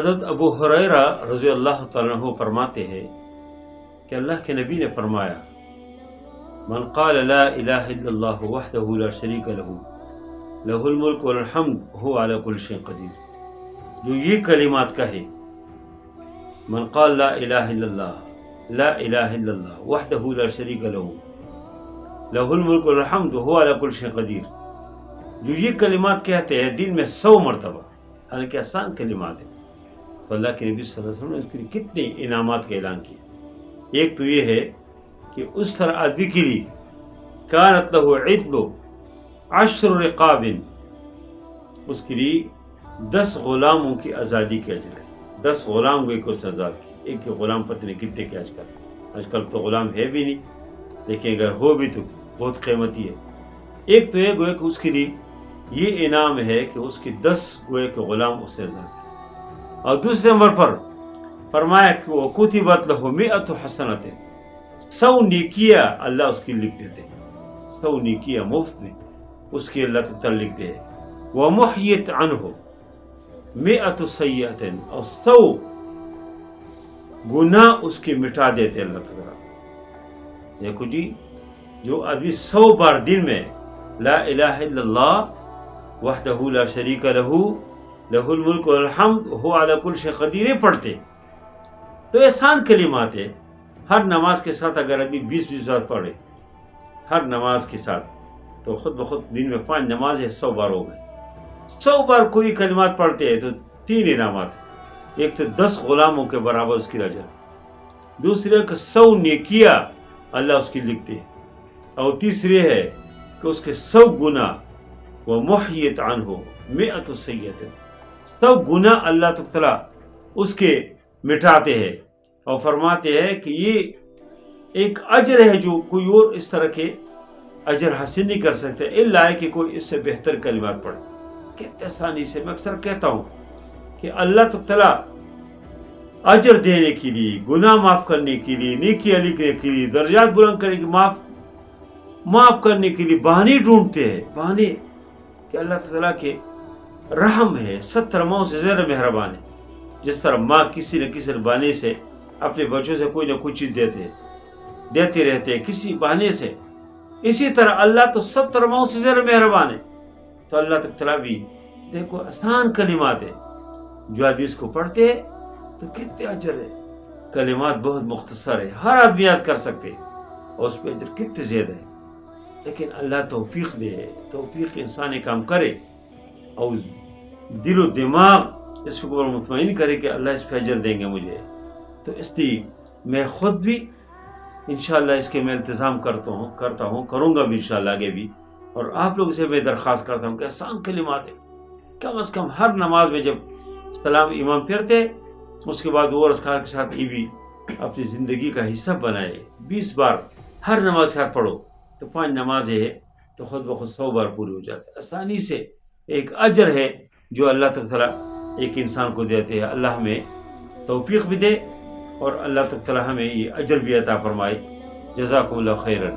حضرت ابو ہریرہ رضی اللہ تعالیٰ عنہ فرماتے ہیں کہ اللہ کے نبی نے فرمایا من قال لا الہ الا اللہ وحدہ لا شریک لہ لہ الملک والحمد وہو علی کل شیء قدیر، جو یہ کلمات کہے، من قال لا الہ الا اللہ لا الہ الا اللہ وحدہ لا شریک لہ لہ الملک والحمد وہو علی کل شیء قدیر، جو یہ کلمات کہتے ہیں دن میں 100 مرتبہ، حالانکہ آسان کلمات ہیں، تو اللہ کے نبی صلی اللہ علیہ وسلم نے اس کے لیے کتنے انعامات کا اعلان کیا۔ ایک تو یہ ہے کہ اس طرح آدمی کے لیے کانت لہ عدل 10 رقاب، اس کے لیے 10 غلاموں کی آزادی کی اجر ہے۔ 10 غلام ہوئے کہ اس نے آزاد کی، ایک غلام پتہ نہیں کتنے کے آج کل تو غلام ہے بھی نہیں، لیکن اگر ہو بھی تو بہت قیمتی ہے۔ ایک تو یہ گویا کہ اس کے لیے یہ انعام ہے کہ اس کے 10 گویا کہ غلام اس سے آزاد کی، اور دوسرے نمبر پر فرمایا کہ وہ کتبت لہ 100 حسنۃ، 100 نیکیاں اللہ اس کی لکھ دیتے ہیں، 100 نیکیاں مفت میں اس کی اللہ تعالیٰ لکھتے ہیں۔ ومحیت عنہ 100 سیئۃ، اور 100 گناہ اس کے مٹا دیتے اللہ تعالیٰ۔ دیکھو جی، جو آدمی 100 بار دن میں لا الہ الا اللہ وحدہ لا شریک لہ لہ الملک والحمد وہو علی کل شیء قدیر پڑھتے، تو آسان کلمات ہے۔ ہر نماز کے ساتھ اگر آدمی 20 بار پڑھے ہر نماز کے ساتھ، تو خود بخود دن میں 5 نماز ہے، 100 بار ہو گئے۔ 100 بار کوئی کلمات پڑھتے ہیں تو 3 انعامات ہیں، ایک تو 10 غلاموں کے برابر اس کی اجر، دوسرے کہ 100 نیکیاں اللہ اس کی لکھتے ہیں، اور تیسرے ہے کہ اس کے 100 گناہ ومحیت عنہ 100 سیئۃ، 100 گناہ اللہ تعالیٰ اس کے مٹاتے ہیں، اور فرماتے ہیں کہ یہ ایک اجر ہے جو کوئی اور اس طرح کے اجر حاصل نہیں کر سکتے الا ہے کہ کوئی اس سے بہتر کلمات پڑھے۔ کتنے آسانی سے میں اکثر کہتا ہوں کہ اللہ تعالیٰ اجر دینے کے لیے، گناہ معاف کرنے کے لیے، نیکیاں لکھنے کے لیے، درجات بلند کرنے کے معاف کرنے کے لیے بہانے ڈھونڈتے ہیں، بہانے کہ اللہ تعالیٰ کے رحم ہے، 70 ماؤں سے زیادہ مہربان ہے۔ جس طرح ماں کسی نہ کسی بہانے سے اپنے بچوں سے کوئی نہ کوئی چیز دیتے رہتے ہیں کسی بہانے سے، اسی طرح اللہ تو 70 ماؤں سے زیادہ مہربان ہے۔ تو اللہ تعالیٰ بھی دیکھو آسان کلمات ہے، جو آدمی اس کو پڑھتے ہیں تو کتنے اجر ہے۔ کلمات بہت مختصر ہے، ہر آدمی یاد کر سکتے، اور اس پہ اجر کتنے زیادہ ہے۔ لیکن اللہ توفیق دے، توفیق انسان یہ کام کرے، اور دل و دماغ اس کو مطمئن کرے کہ اللہ اس پہ اجر دیں گے مجھے۔ تو اس لیے میں خود بھی انشاءاللہ اس کے میں التزام کروں گا بھی انشاءاللہ آگے بھی، اور آپ لوگ سے میں درخواست کرتا ہوں کہ آسان کلمات ہے، کم از کم ہر نماز میں جب سلام امام پھرتے اس کے بعد اور اذکار کے ساتھ یہ بھی اپنی زندگی کا حصہ بنائے۔ 20 بار ہر نماز کے ساتھ پڑھو تو 5 نمازیں ہے تو خود بخود 100 بار پوری ہو جاتے، آسانی سے ایک اجر ہے جو اللہ تعالیٰ ایک انسان کو دیتے ہیں۔ اللہ ہمیں توفیق بھی دے، اور اللہ تعالیٰ ہمیں یہ اجر بھی عطا فرمائے۔ جزاکم اللہ خیرا۔